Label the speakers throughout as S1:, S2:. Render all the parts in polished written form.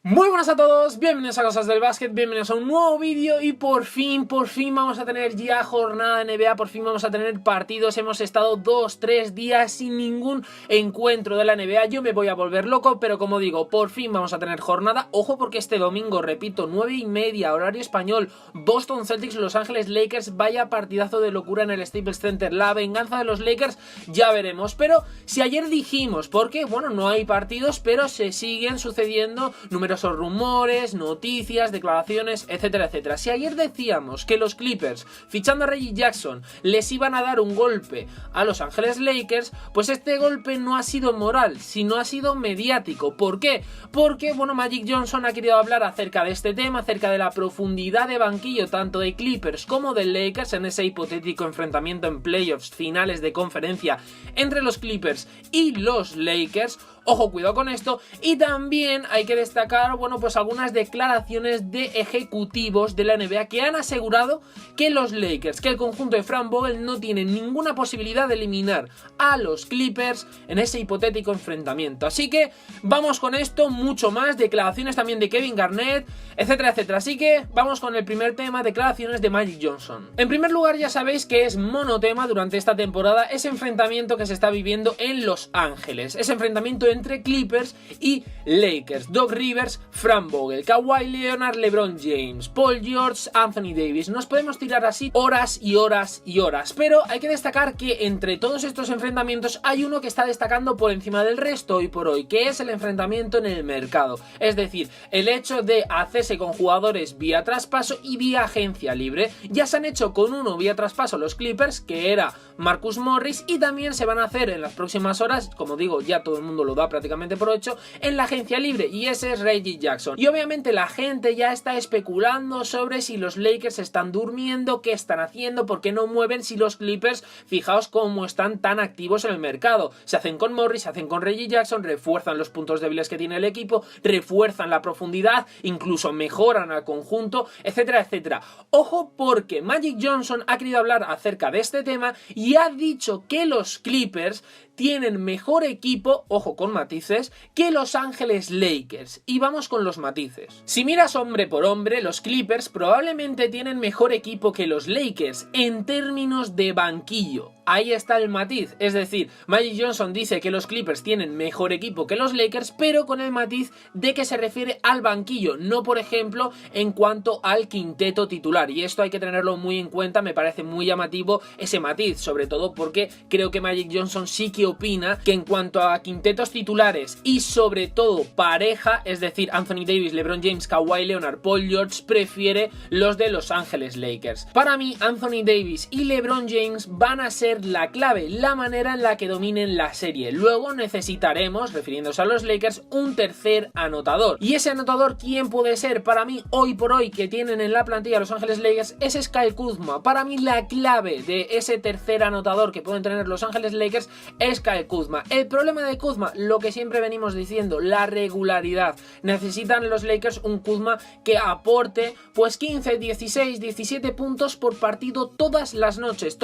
S1: Muy buenas a todos, bienvenidos a Cosas del Básquet, bienvenidos a un nuevo vídeo y por fin vamos a tener ya jornada de NBA, por fin vamos a tener partidos. Hemos estado 2-3 días sin ningún encuentro de la NBA, yo me voy a volver loco, pero como digo, por fin vamos a tener jornada. Ojo porque este domingo, repito, 9:30, horario español, Boston Celtics, Los Ángeles Lakers, vaya partidazo de locura en el Staples Center, la venganza de los Lakers, ya veremos. Pero si ayer dijimos, porque bueno, no hay partidos, pero se siguen sucediendo numerosos rumores, noticias, declaraciones, etcétera, etcétera. Si ayer decíamos que los Clippers, fichando a Reggie Jackson, les iban a dar un golpe a Los Ángeles Lakers, pues este golpe no ha sido moral, sino ha sido mediático. ¿Por qué? Porque, bueno, Magic Johnson ha querido hablar acerca de este tema, acerca de la profundidad de banquillo tanto de Clippers como de Lakers en ese hipotético enfrentamiento en playoffs, finales de conferencia entre los Clippers y los Lakers. Ojo, cuidado con esto. Y también hay que destacar, bueno, pues algunas declaraciones de ejecutivos de la NBA que han asegurado que los Lakers, que el conjunto de Frank Vogel no tiene ninguna posibilidad de eliminar a los Clippers en ese hipotético enfrentamiento. Así que vamos con esto, mucho más, declaraciones también de Kevin Garnett, etcétera, etcétera. Así que vamos con el primer tema, declaraciones de Magic Johnson. En primer lugar, ya sabéis que es monotema durante esta temporada ese enfrentamiento que se está viviendo en Los Ángeles, ese enfrentamiento entre Clippers y Lakers. Doc Rivers, Frank Vogel, Kawhi Leonard, LeBron James, Paul George, Anthony Davis. Nos podemos tirar así horas y horas y horas, pero hay que destacar que entre todos estos enfrentamientos hay uno que está destacando por encima del resto hoy por hoy, que es el enfrentamiento en el mercado. Es decir, el hecho de hacerse con jugadores vía traspaso y vía agencia libre. Ya se han hecho con uno vía traspaso los Clippers, que era Marcus Morris, y también se van a hacer en las próximas horas, como digo, ya todo el mundo lo da prácticamente por hecho, en la agencia libre, y ese es Reggie Jackson. Y obviamente la gente ya está especulando sobre si los Lakers están durmiendo, qué están haciendo, por qué no mueven, si los Clippers, fijaos cómo están tan activos en el mercado, se hacen con Morris, se hacen con Reggie Jackson, refuerzan los puntos débiles que tiene el equipo, refuerzan la profundidad, incluso mejoran al conjunto, etcétera, etcétera. Ojo porque Magic Johnson ha querido hablar acerca de este tema y ha dicho que los Clippers tienen mejor equipo, ojo con matices, que Los Ángeles Lakers. Y vamos con los matices. Si miras hombre por hombre, los Clippers probablemente tienen mejor equipo que los Lakers en términos de banquillo. Ahí está el matiz, es decir, Magic Johnson dice que los Clippers tienen mejor equipo que los Lakers, pero con el matiz de que se refiere al banquillo, no por ejemplo en cuanto al quinteto titular, y esto hay que tenerlo muy en cuenta. Me parece muy llamativo ese matiz, sobre todo porque creo que Magic Johnson sí que opina que en cuanto a quintetos titulares y sobre todo pareja, es decir, Anthony Davis, LeBron James, Kawhi Leonard, Paul George, prefiere los de Los Ángeles Lakers. Para mí, Anthony Davis y LeBron James van a ser la clave, la manera en la que dominen la serie. Luego necesitaremos, refiriéndose a los Lakers, un tercer anotador. ¿Y ese anotador quién puede ser? Para mí, hoy por hoy, que tienen en la plantilla Los Ángeles Lakers, es Kyle Kuzma. Para mí, la clave de ese tercer anotador que pueden tener Los Ángeles Lakers es Kyle Kuzma. El problema de Kuzma, lo que siempre venimos diciendo, la regularidad. Necesitan los Lakers un Kuzma que aporte pues 15, 16, 17 puntos por partido todas las noches,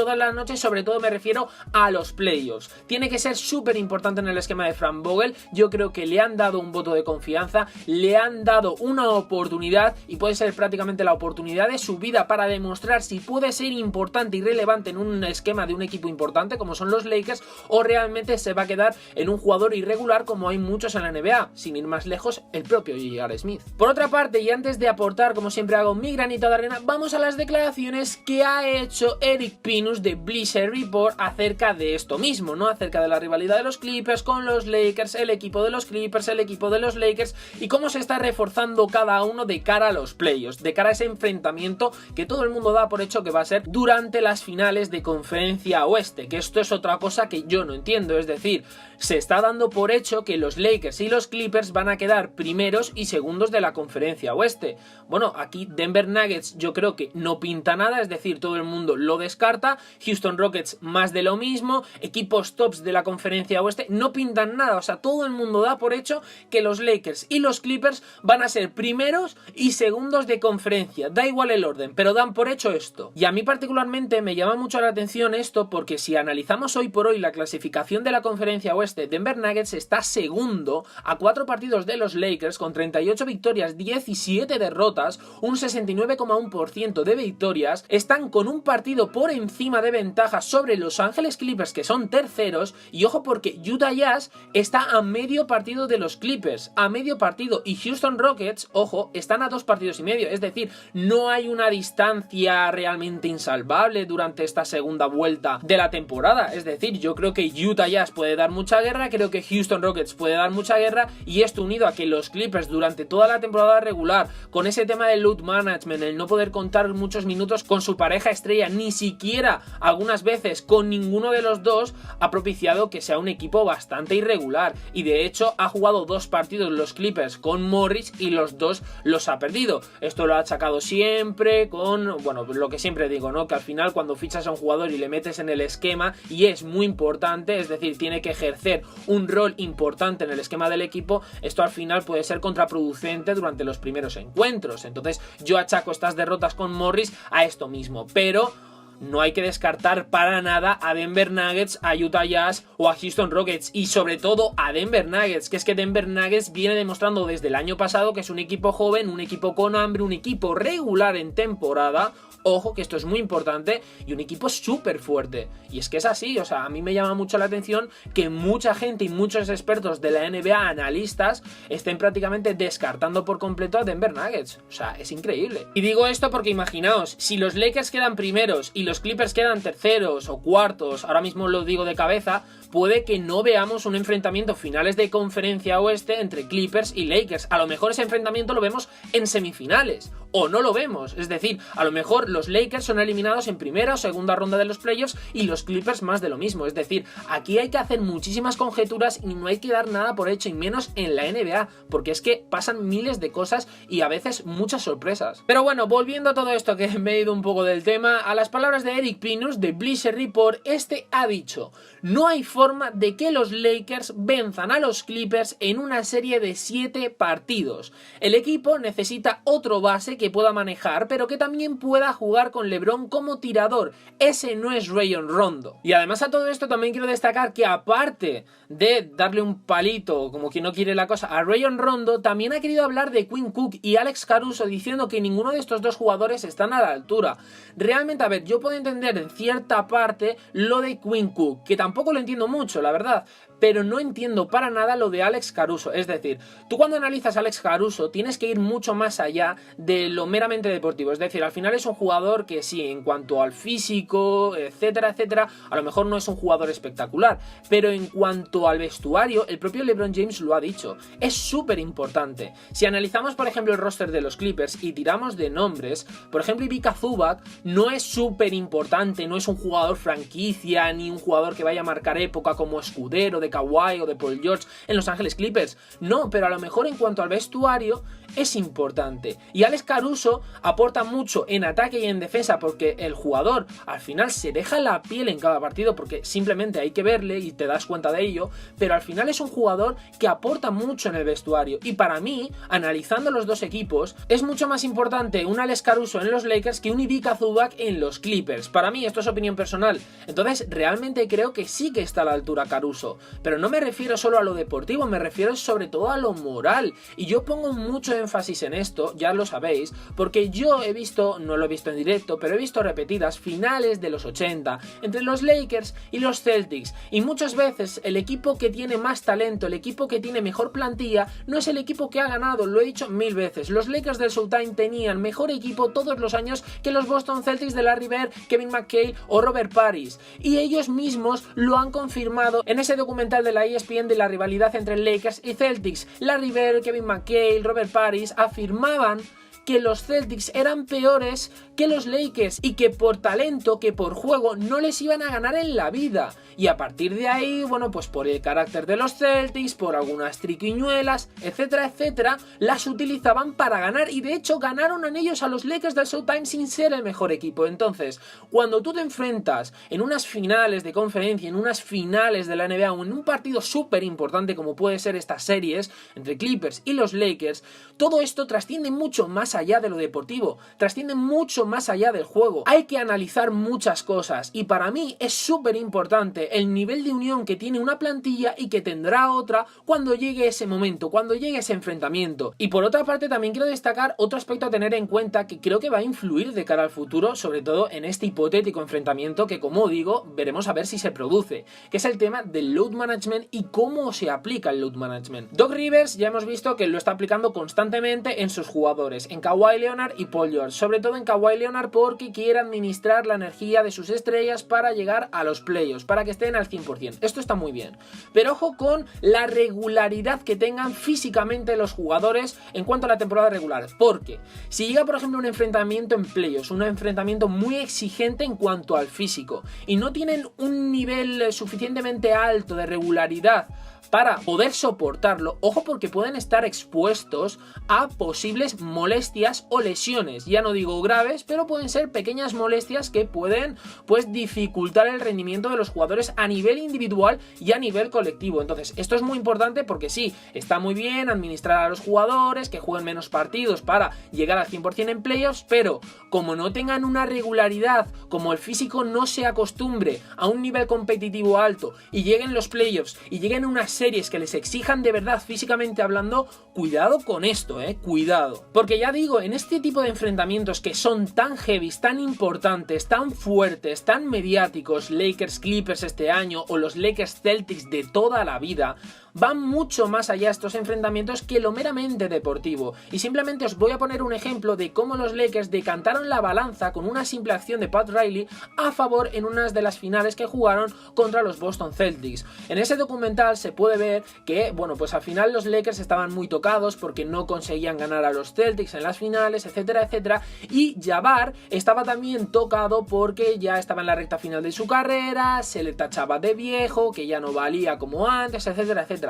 S1: sobre todo me refiero a los playoffs. Tiene que ser súper importante en el esquema de Frank Vogel. Yo creo que le han dado un voto de confianza, le han dado una oportunidad y puede ser prácticamente la oportunidad de su vida para demostrar si puede ser importante y relevante en un esquema de un equipo importante como son los Lakers, o realmente se va a quedar en un jugador irregular como hay muchos en la NBA, sin ir más lejos, el propio J.R. Smith. Por otra parte, y antes de aportar, como siempre hago, mi granito de arena, vamos a las declaraciones que ha hecho Eric Pinus de Bleacher Report acerca de esto mismo, ¿no? Acerca de la rivalidad de los Clippers con los Lakers, el equipo de los Clippers, el equipo de los Lakers, y cómo se está reforzando cada uno de cara a los playoffs, de cara a ese enfrentamiento que todo el mundo da por hecho que va a ser durante las finales de conferencia oeste, que esto es otra cosa que yo no entiendo. Es decir, se está dando por hecho que los Lakers y los Clippers van a quedar primeros y segundos de la conferencia oeste. Bueno, aquí Denver Nuggets yo creo que no pinta nada, es decir, todo el mundo lo descarta. Houston Rockets más de lo mismo, equipos tops de la conferencia oeste no pintan nada, o sea, todo el mundo da por hecho que los Lakers y los Clippers van a ser primeros y segundos de conferencia, da igual el orden, pero dan por hecho esto. Y a mí particularmente me llama mucho la atención esto porque si analizamos hoy por hoy la clasificación de la conferencia oeste, Denver Nuggets está segundo a 4 partidos de los Lakers con 38 victorias, 17 derrotas, un 69,1% de victorias, están con un partido por encima de ventaja sobre Los Ángeles Clippers que son terceros y ojo porque Utah Jazz está a medio partido de los Clippers, a medio partido, y Houston Rockets, ojo, están a 2 partidos y medio, es decir, no hay una distancia realmente insalvable durante esta segunda vuelta de la temporada, es decir, yo creo que Utah Jazz puede dar mucha guerra, creo que Houston Rockets puede dar mucha guerra y esto unido a que los Clippers durante toda la temporada regular, con ese tema del load management, el no poder contar muchos minutos con su pareja estrella, ni siquiera algunas veces con ninguno de los dos, ha propiciado que sea un equipo bastante irregular y de hecho ha jugado 2 partidos los Clippers con Morris y los 2 los ha perdido. Esto lo ha achacado siempre con, bueno, lo que siempre digo, ¿no? Que al final cuando fichas a un jugador y le metes en el esquema y es muy importante, es decir, tiene que ejercer un rol importante en el esquema del equipo, esto al final puede ser contraproducente durante los primeros encuentros. Entonces yo achaco estas derrotas con Morris a esto mismo, pero no hay que descartar para nada a Denver Nuggets, a Utah Jazz o a Houston Rockets y sobre todo a Denver Nuggets, que es que Denver Nuggets viene demostrando desde el año pasado que es un equipo joven, un equipo con hambre, un equipo regular en temporada, ojo que esto es muy importante, y un equipo súper fuerte. Y es que es así, o sea, a mí me llama mucho la atención que mucha gente y muchos expertos de la NBA, analistas, estén prácticamente descartando por completo a Denver Nuggets. O sea, es increíble. Y digo esto porque imaginaos, si los Lakers quedan primeros y los Clippers quedan terceros o cuartos, ahora mismo lo digo de cabeza, puede que no veamos un enfrentamiento finales de conferencia oeste entre Clippers y Lakers. A lo mejor ese enfrentamiento lo vemos en semifinales, o no lo vemos, es decir, a lo mejor los Lakers son eliminados en primera o segunda ronda de los playoffs y los Clippers más de lo mismo, es decir, aquí hay que hacer muchísimas conjeturas y no hay que dar nada por hecho, y menos en la NBA, porque es que pasan miles de cosas y a veces muchas sorpresas. Pero bueno, volviendo a todo esto que me he ido un poco del tema, a las palabras de Eric Pinus de Bleacher Report, este ha dicho: no hay forma de que los Lakers venzan a los Clippers en una serie de 7 partidos. El equipo necesita otro base que pueda manejar, pero que también pueda jugar con LeBron como tirador. Ese no es Rajon Rondo. Y además a todo esto también quiero destacar que aparte de darle un palito, como quien no quiere la cosa, a Rajon Rondo, también ha querido hablar de Quinn Cook y Alex Caruso, diciendo que ninguno de estos dos jugadores están a la altura. Realmente, a ver, yo puedo entender en cierta parte lo de Quinn Cook, que tampoco lo entiendo mucho, la verdad, pero no entiendo para nada lo de Alex Caruso. Es decir, tú cuando analizas a Alex Caruso tienes que ir mucho más allá de lo meramente deportivo. Es decir, al final es un jugador que sí, en cuanto al físico, etcétera, etcétera, a lo mejor no es un jugador espectacular, pero en cuanto al vestuario, el propio LeBron James lo ha dicho, es súper importante. Si analizamos, por ejemplo, el roster de los Clippers y tiramos de nombres, por ejemplo, Ivica Zubac no es súper importante, no es un jugador franquicia, ni un jugador que vaya a marcar época como escudero de Kawhi o de Paul George en Los Ángeles Clippers, no, pero a lo mejor en cuanto al vestuario es importante. Y Alex Caruso aporta mucho en ataque y en defensa, porque el jugador al final se deja la piel en cada partido, porque simplemente hay que verle y te das cuenta de ello, pero al final es un jugador que aporta mucho en el vestuario. Y para mí, analizando los dos equipos, es mucho más importante un Alex Caruso en los Lakers que un Ivica Zubac en los Clippers. Para mí, esto es opinión personal. Entonces, realmente creo que sí que está a la altura Caruso, pero no me refiero solo a lo deportivo, me refiero sobre todo a lo moral. Y yo pongo mucho énfasis en esto, ya lo sabéis, porque yo he visto, no lo he visto en directo, pero he visto repetidas finales de los 80 entre los Lakers y los Celtics, y muchas veces el equipo que tiene más talento, el equipo que tiene mejor plantilla, no es el equipo que ha ganado. Lo he dicho 1000 veces, los Lakers del Showtime tenían mejor equipo todos los años que los Boston Celtics de Larry Bird, Kevin McHale o Robert Parrish, y ellos mismos lo han confirmado en ese documental de la ESPN de la rivalidad entre Lakers y Celtics. Larry Bird, Kevin McHale, Robert Parrish afirmaban que los Celtics eran peores que los Lakers y que por talento, que por juego no les iban a ganar en la vida. Y a partir de ahí, bueno, pues por el carácter de los Celtics, por algunas triquiñuelas, etcétera, etcétera, las utilizaban para ganar y de hecho ganaron en ellos a los Lakers del Showtime sin ser el mejor equipo. Entonces, cuando tú te enfrentas en unas finales de conferencia, en unas finales de la NBA o en un partido súper importante como puede ser estas series entre Clippers y los Lakers, todo esto trasciende mucho más allá de lo deportivo, trasciende mucho más allá del juego. Hay que analizar muchas cosas y para mí es súper importante el nivel de unión que tiene una plantilla y que tendrá otra cuando llegue ese momento, cuando llegue ese enfrentamiento. Y por otra parte también quiero destacar otro aspecto a tener en cuenta que creo que va a influir de cara al futuro, sobre todo en este hipotético enfrentamiento que, como digo, veremos a ver si se produce, que es el tema del load management y cómo se aplica el load management. Doc Rivers ya hemos visto que lo está aplicando constantemente en sus jugadores, en Kawhi Leonard y Paul George, sobre todo en Kawhi Leonard porque quiere administrar la energía de sus estrellas para llegar a los playoffs, para que estén al 100%. Esto está muy bien, pero ojo con la regularidad que tengan físicamente los jugadores en cuanto a la temporada regular, porque si llega por ejemplo un enfrentamiento en playoffs, un enfrentamiento muy exigente en cuanto al físico y no tienen un nivel suficientemente alto de regularidad para poder soportarlo, ojo porque pueden estar expuestos a posibles molestias o lesiones, ya no digo graves, pero pueden ser pequeñas molestias que pueden pues dificultar el rendimiento de los jugadores a nivel individual y a nivel colectivo. Entonces esto es muy importante porque sí, está muy bien administrar a los jugadores, que jueguen menos partidos para llegar al 100% en playoffs, pero como no tengan una regularidad, como el físico no se acostumbre a un nivel competitivo alto y lleguen los playoffs y lleguen unas series que les exijan de verdad físicamente hablando, cuidado con esto, cuidado. Porque ya digo, en este tipo de enfrentamientos que son tan heavies, tan importantes, tan fuertes, tan mediáticos, Lakers Clippers este año o los Lakers Celtics de toda la vida, van mucho más allá estos enfrentamientos que lo meramente deportivo. Y simplemente os voy a poner un ejemplo de cómo los Lakers decantaron la balanza con una simple acción de Pat Riley a favor en unas de las finales que jugaron contra los Boston Celtics. En ese documental se puede ver que, bueno, pues al final los Lakers estaban muy tocados porque no conseguían ganar a los Celtics en las finales, etcétera, etcétera. Y Jabbar estaba también tocado porque ya estaba en la recta final de su carrera, se le tachaba de viejo, que ya no valía como antes, etcétera, etcétera.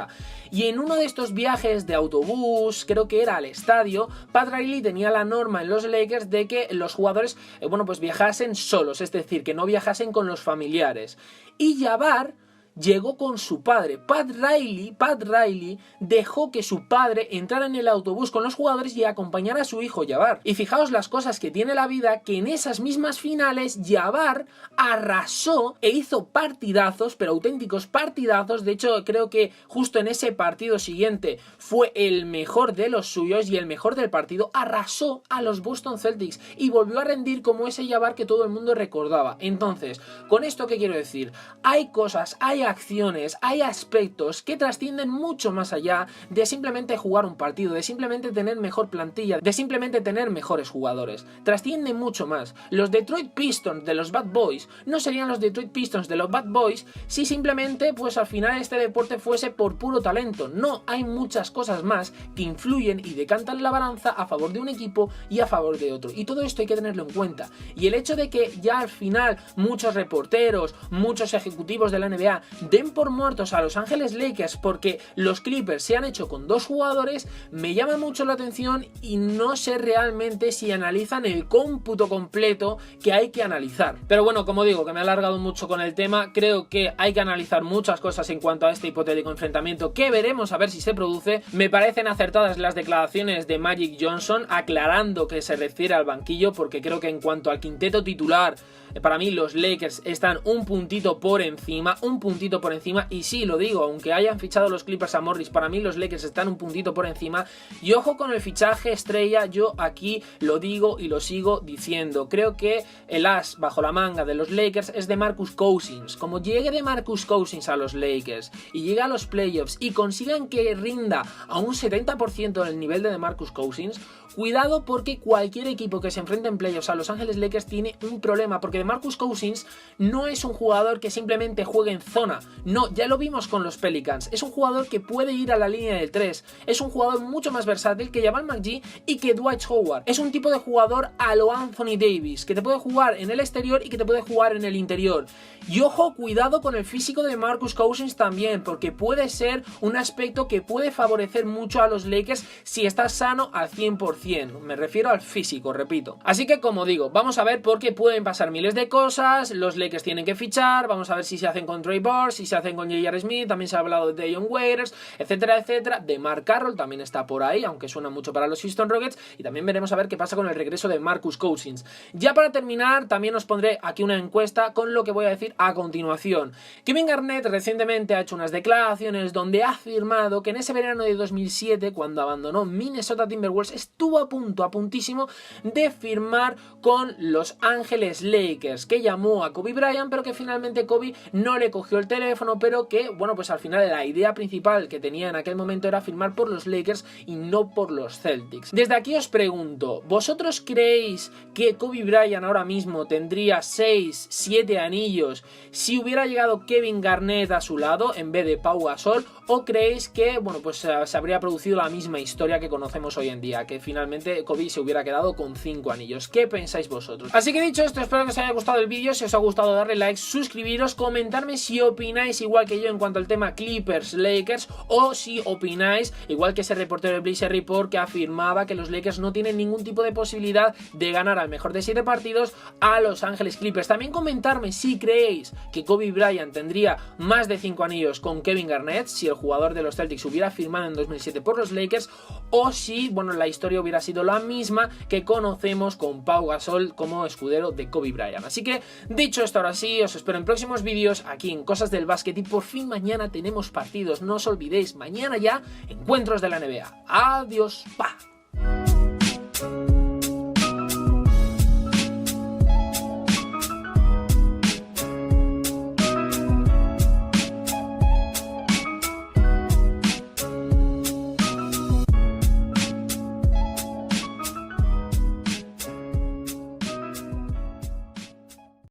S1: Y en uno de estos viajes de autobús, creo que era al estadio, Pat Riley tenía la norma en los Lakers de que los jugadores, bueno, pues viajasen solos, es decir, que no viajasen con los familiares. Y Jabbar llegó con su padre. Pat Riley dejó que su padre entrara en el autobús con los jugadores y acompañara a su hijo Jabbar. Y fijaos las cosas que tiene la vida, que en esas mismas finales Jabbar arrasó e hizo partidazos, pero auténticos partidazos. De hecho, creo que justo en ese partido siguiente fue el mejor de los suyos y el mejor del partido. Arrasó a los Boston Celtics y volvió a rendir como ese Jabbar que todo el mundo recordaba. Entonces, ¿con esto qué quiero decir? Hay cosas, hay acciones, hay aspectos que trascienden mucho más allá de simplemente jugar un partido, de simplemente tener mejor plantilla, de simplemente tener mejores jugadores. Trasciende mucho más. Los Detroit Pistons de los Bad Boys no serían los Detroit Pistons de los Bad Boys si simplemente pues al final este deporte fuese por puro talento. No, hay muchas cosas más que influyen y decantan la balanza a favor de un equipo y a favor de otro. Y todo esto hay que tenerlo en cuenta. Y el hecho de que ya al final muchos reporteros, muchos ejecutivos de la NBA den por muertos a Los Ángeles Lakers porque los Clippers se han hecho con dos jugadores, me llama mucho la atención y no sé realmente si analizan el cómputo completo que hay que analizar. Pero bueno, como digo, que me he alargado mucho con el tema, creo que hay que analizar muchas cosas en cuanto a este hipotético enfrentamiento que veremos a ver si se produce. Me parecen acertadas las declaraciones de Magic Johnson aclarando que se refiere al banquillo, porque creo que en cuanto al quinteto titular, para mí los Lakers están un puntito por encima, y sí, lo digo, aunque hayan fichado los Clippers a Morris, para mí los Lakers están un puntito por encima. Y ojo con el fichaje estrella, yo aquí lo digo y lo sigo diciendo, creo que el as bajo la manga de los Lakers es de Marcus Cousins. Como llegue de Marcus Cousins a los Lakers y llegue a los playoffs y consigan que rinda a un 70% del nivel de Marcus Cousins, cuidado, porque cualquier equipo que se enfrente en playoffs a Los Ángeles Lakers tiene un problema, porque DeMarcus Cousins no es un jugador que simplemente juegue en zona. zona. No, ya lo vimos con los Pelicans. Es un jugador que puede ir a la línea del 3. Es un jugador mucho más versátil que Jamal McGee y que Dwight Howard. Es un tipo de jugador a lo Anthony Davis, que te puede jugar en el exterior y que te puede jugar en el interior. Y ojo, cuidado con el físico de Marcus Cousins también, porque puede ser un aspecto que puede favorecer mucho a los Lakers si está sano al 100%. Me refiero al físico, repito. Así que, como digo, vamos a ver, porque pueden pasar miles de cosas. Los Lakers tienen que fichar. Vamos a ver si se hacen con Trey Burke, si se hacen con J.R. Smith. También se ha hablado de Dion Waiters, etcétera, etcétera. De Mark Carroll también está por ahí, aunque suena mucho para los Houston Rockets. Y también veremos a ver qué pasa con el regreso de Marcus Cousins. Ya para terminar, también os pondré aquí una encuesta con lo que voy a decir a continuación. Kevin Garnett recientemente ha hecho unas declaraciones donde ha afirmado que en ese verano de 2007, cuando abandonó Minnesota Timberwolves, estuvo a puntísimo de firmar con Los Ángeles Lakers, que llamó a Kobe Bryant, pero que finalmente Kobe no le cogió el teléfono, pero que, bueno, pues al final la idea principal que tenía en aquel momento era firmar por los Lakers y no por los Celtics. Desde aquí os pregunto, ¿vosotros creéis que Kobe Bryant ahora mismo tendría 6, 7 anillos si hubiera llegado Kevin Garnett a su lado en vez de Pau Gasol? ¿O creéis que, bueno, pues se habría producido la misma historia que conocemos hoy en día, que finalmente Kobe se hubiera quedado con 5 anillos? ¿Qué pensáis vosotros? Así que dicho esto, espero que os haya gustado el vídeo. Si os ha gustado, darle like, suscribiros, comentarme si opináis igual que yo en cuanto al tema Clippers-Lakers, o si opináis igual que ese reportero de Bleacher Report que afirmaba que los Lakers no tienen ningún tipo de posibilidad de ganar al mejor de 7 partidos a Los Ángeles Clippers. También comentarme si creéis que Kobe Bryant tendría más de 5 anillos con Kevin Garnett, si el jugador de los Celtics hubiera firmado en 2007 por los Lakers, o si, bueno, la historia hubiera sido la misma que conocemos con Pau Gasol como escudero de Kobe Bryant. Así que, dicho esto, ahora sí, os espero en próximos vídeos aquí en Cosas del Básquet, y por fin mañana tenemos partidos, no os olvidéis, mañana ya encuentros de la NBA. Adiós, pa.